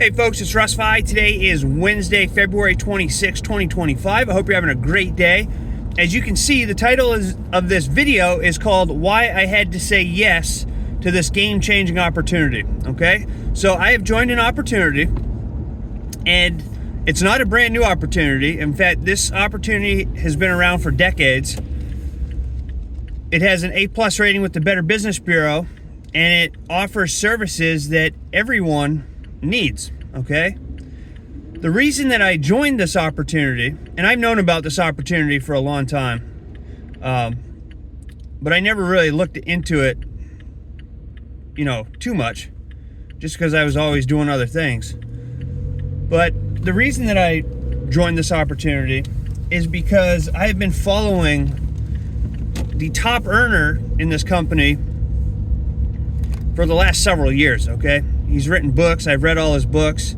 Hey folks, it's Russ. Today is Wednesday, February 26, 2025. I hope you're having a great day. As you can see, the title of this video is called Why I Had to Say Yes to This Game-Changing Opportunity. Okay, so I have joined an opportunity, and it's not a brand new opportunity. In fact, this opportunity has been around for decades. It has an A+ rating with the Better Business Bureau, and it offers services that everyone needs. Okay, the reason that I joined this opportunity, and I've known about this opportunity for a long time, but I never really looked into it, too much, just because I was always doing other things. But the reason that I joined this opportunity is because I have been following the top earner in this company for the last several years. Okay, he's written books. I've read all his books.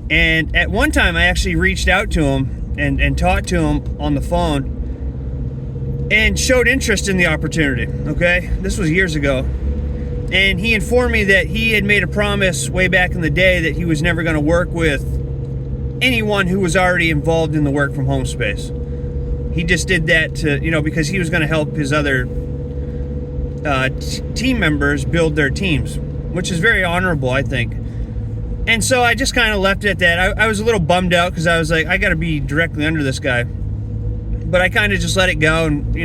And at one time, I actually reached out to him and talked to him on the phone and showed interest in the opportunity. Okay, this was years ago. And he informed me that he had made a promise way back in the day that he was never going to work with anyone who was already involved in the work from home space. He just did that to, because he was going to help his other team members build their teams, which is very honorable, I think. And so I just kind of left it at that. I was a little bummed out because I was like, I got to be directly under this guy. But I kind of just let it go, and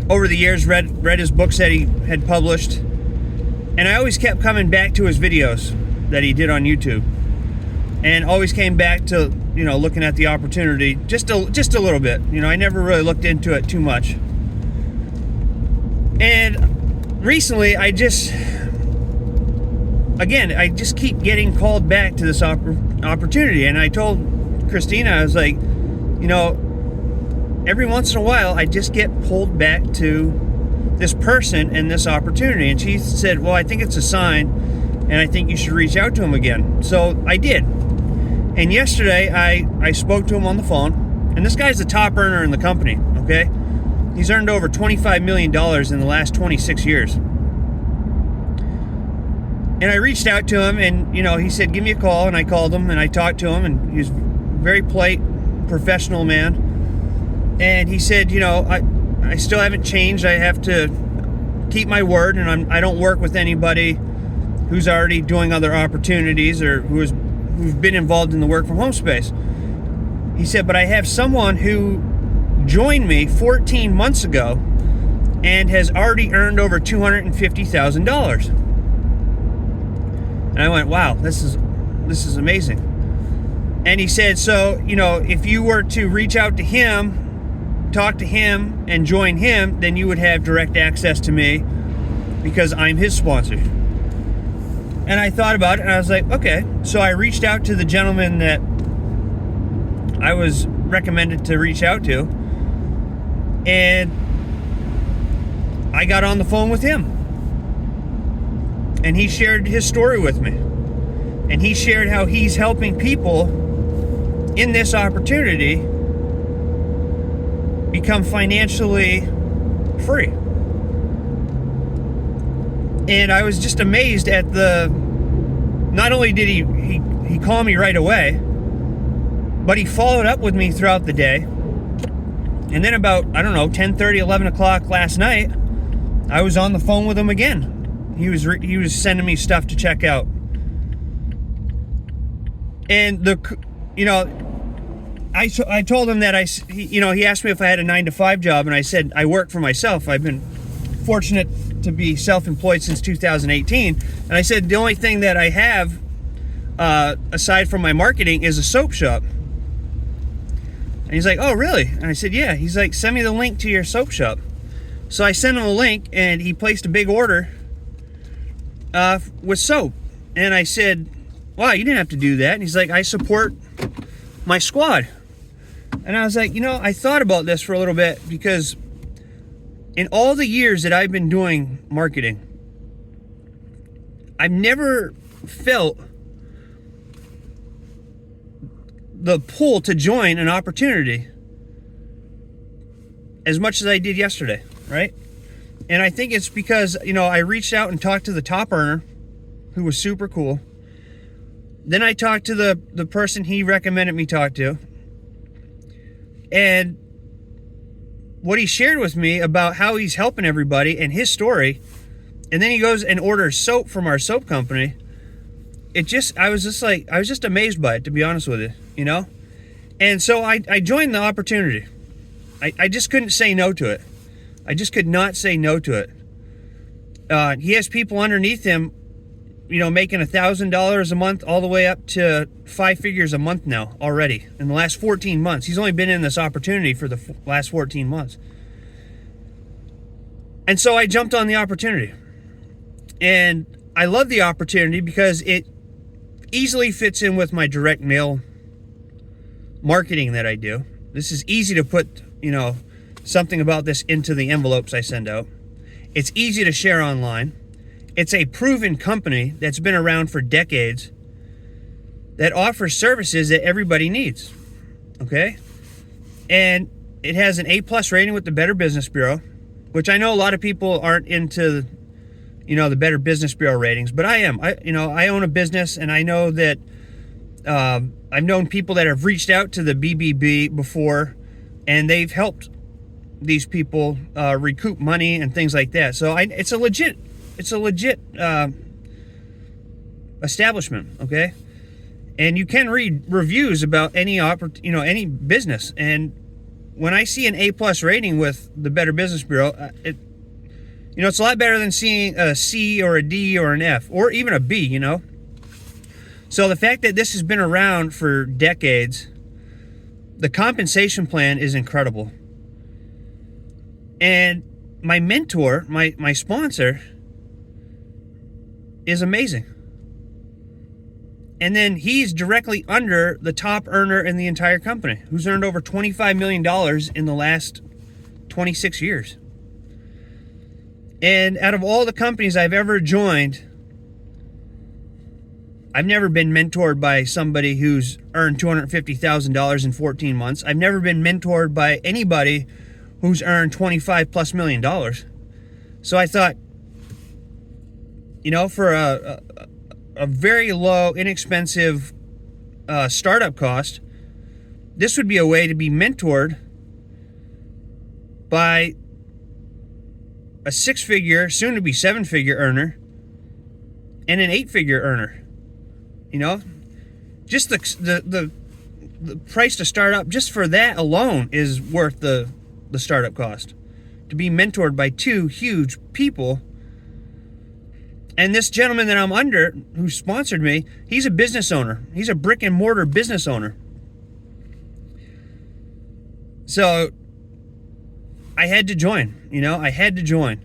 over the years read his books that he had published, and I always kept coming back to his videos that he did on YouTube, and always came back to looking at the opportunity just a little bit. I never really looked into it too much. And recently, I just keep getting called back to this opportunity. And I told Christina, I was like, every once in a while, I just get pulled back to this person and this opportunity. And she said, well, I think it's a sign, and I think you should reach out to him again. So I did. And yesterday, I spoke to him on the phone. And this guy's the top earner in the company, okay? He's earned over $25 million in the last 26 years. And I reached out to him, and, he said, give me a call. And I called him, and I talked to him, and he was a very polite, professional man. And he said, I still haven't changed. I have to keep my word, and I don't work with anybody who's already doing other opportunities or who've been involved in the work from home space. He said, but I have someone who joined me 14 months ago and has already earned over $250,000. And I went, wow, this is amazing. And he said, so, if you were to reach out to him, talk to him, and join him, then you would have direct access to me because I'm his sponsor. And I thought about it, and I was like, okay. So I reached out to the gentleman that I was recommended to reach out to, and I got on the phone with him. And he shared his story with me. And he shared how he's helping people in this opportunity become financially free. And I was just amazed at not only did he call me right away, but he followed up with me throughout the day. And then about, 10:30, 11 o'clock last night, I was on the phone with him again. He was sending me stuff to check out. And I told him that he asked me if I had a 9-to-5 job, and I said I work for myself. I've been fortunate to be self-employed since 2018, and I said the only thing that I have aside from my marketing is a soap shop. And he's like, oh really? And I said, yeah. He's like, send me the link to your soap shop. So I sent him a link, and he placed a big order with soap. And I said, wow, you didn't have to do that. And he's like, I support my squad. And I was like, I thought about this for a little bit, because in all the years that I've been doing marketing, I've never felt the pull to join an opportunity as much as I did yesterday, right? And I think it's because, I reached out and talked to the top earner, who was super cool. Then I talked to the person he recommended me talk to. And what he shared with me about how he's helping everybody and his story, and then he goes and orders soap from our soap company. I was just amazed by it, to be honest with you, you know? And so I joined the opportunity. I just couldn't say no to it. I just could not say no to it. He has people underneath him, you know, making $1,000 a month all the way up to 5 figures a month now already in the last 14 months. He's only been in this opportunity for the last 14 months. And so I jumped on the opportunity. And I love the opportunity because it easily fits in with my direct mail marketing that I do. This is easy to put, you know, something about this into the envelopes I send out. It's easy to share online. It's a proven company that's been around for decades that offers services that everybody needs. Okay? And it has an A+ rating with the Better Business Bureau, which I know a lot of people aren't into, you know, the Better Business Bureau ratings, but I am. I own a business, and I know that I've known people that have reached out to the BBB before, and they've helped these people recoup money and things like that. So it's a legit establishment, okay? And you can read reviews about any business. And when I see an A+ rating with the Better Business Bureau, it's a lot better than seeing a C or a D or an F or even a B, you know? So the fact that this has been around for decades, the compensation plan is incredible. And my mentor, my sponsor, is amazing. And then he's directly under the top earner in the entire company, who's earned over $25 million in the last 26 years. And out of all the companies I've ever joined, I've never been mentored by somebody who's earned $250,000 in 14 months. I've never been mentored by anybody who's earned $25+ million. So I thought, you know, for a very low, inexpensive startup cost, this would be a way to be mentored by a 6-figure, soon to be 7-figure earner and an 8-figure earner. You know, just the price to start up just for that alone is worth the startup cost. To be mentored by 2 huge people. And this gentleman that I'm under, who sponsored me, he's a business owner. He's a brick and mortar business owner. So I had to join, I had to join.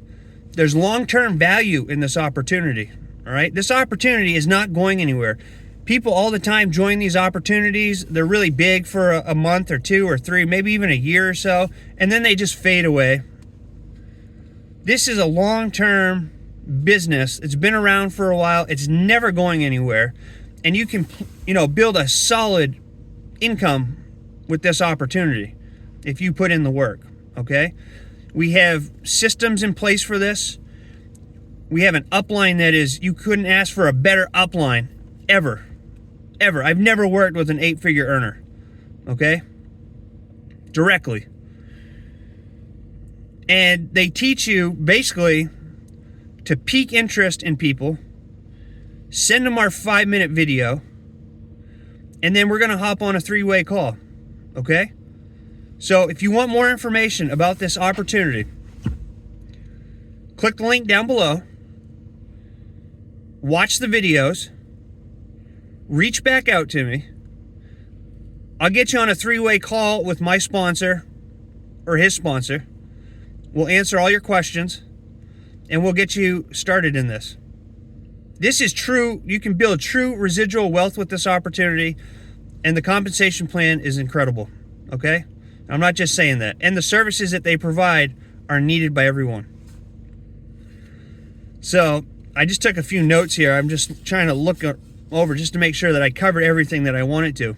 There's long-term value in this opportunity, all right? This opportunity is not going anywhere. People all the time join these opportunities. They're really big for a month or 2 or 3, maybe even a year or so, and then they just fade away. This is a long-term business. It's been around for a while. It's never going anywhere. And you can, build a solid income with this opportunity if you put in the work, okay? We have systems in place for this. We have an upline that is, you couldn't ask for a better upline ever. Ever. I've never worked with an 8-figure earner, okay? Directly. And they teach you basically to pique interest in people, send them our 5-minute video, and then we're going to hop on a 3-way call, okay? So if you want more information about this opportunity, click the link down below, watch the videos, reach back out to me. I'll get you on a 3-way call with my sponsor or his sponsor. We'll answer all your questions, and we'll get you started in this. This is true. You can build true residual wealth with this opportunity, and the compensation plan is incredible, okay? I'm not just saying that. And the services that they provide are needed by everyone. So I just took a few notes here. I'm just trying to look over just to make sure that I covered everything that I wanted to.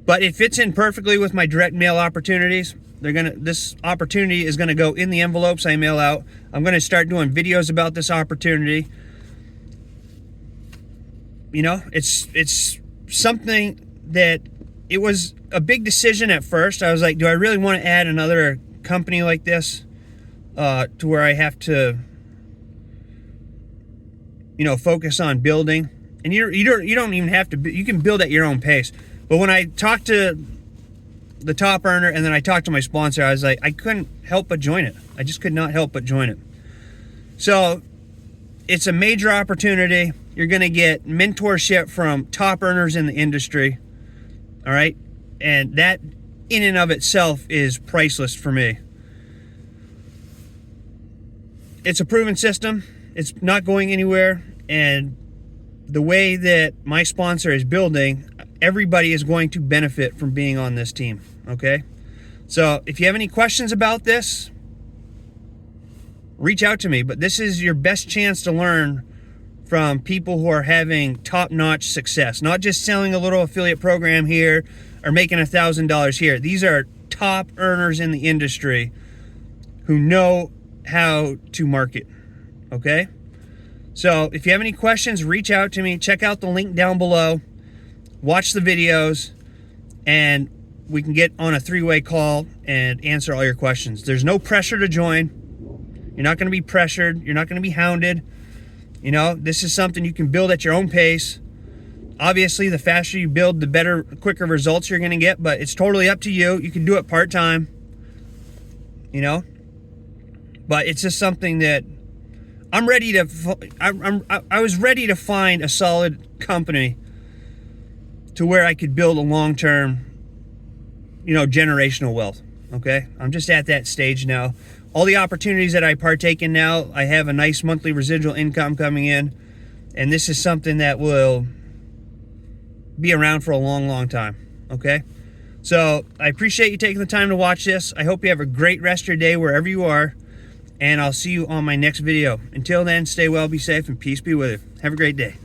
But it fits in perfectly with my direct mail opportunities. This opportunity is gonna go in the envelopes I mail out. I'm gonna start doing videos about this opportunity. You know, it's something that it was a big decision at first. I was like, do I really want to add another company like this to where I have to, you know, focus on building? And you don't even have to. You can build at your own pace. But when I talked to the top earner and then I talked to my sponsor, I was like, I couldn't help but join it. I just could not help but join it. So it's a major opportunity. You're going to get mentorship from top earners in the industry. All right. And that in and of itself is priceless for me. It's a proven system. It's not going anywhere. And the way that my sponsor is building, everybody is going to benefit from being on this team. Okay. So if you have any questions about this, reach out to me. But this is your best chance to learn from people who are having top-notch success, not just selling a little affiliate program here or making $1,000 here. These are top earners in the industry who know how to market. Okay. So if you have any questions, reach out to me. Check out the link down below. Watch the videos, and we can get on a three-way call and answer all your questions. There's no pressure to join. You're not going to be pressured. You're not going to be hounded. You know, this is something you can build at your own pace. Obviously, the faster you build, the better, quicker results you're going to get, but it's totally up to you. You can do it part-time, you know, but it's just something that I'm ready to, I was ready to find a solid company to where I could build a long-term, you know, generational wealth. Okay. I'm just at that stage now. All the opportunities that I partake in now, I have a nice monthly residual income coming in, and this is something that will be around for a long, long time. Okay. So I appreciate you taking the time to watch this. I hope you have a great rest of your day wherever you are, and I'll see you on my next video. Until then, stay well, be safe, and peace be with you. Have a great day.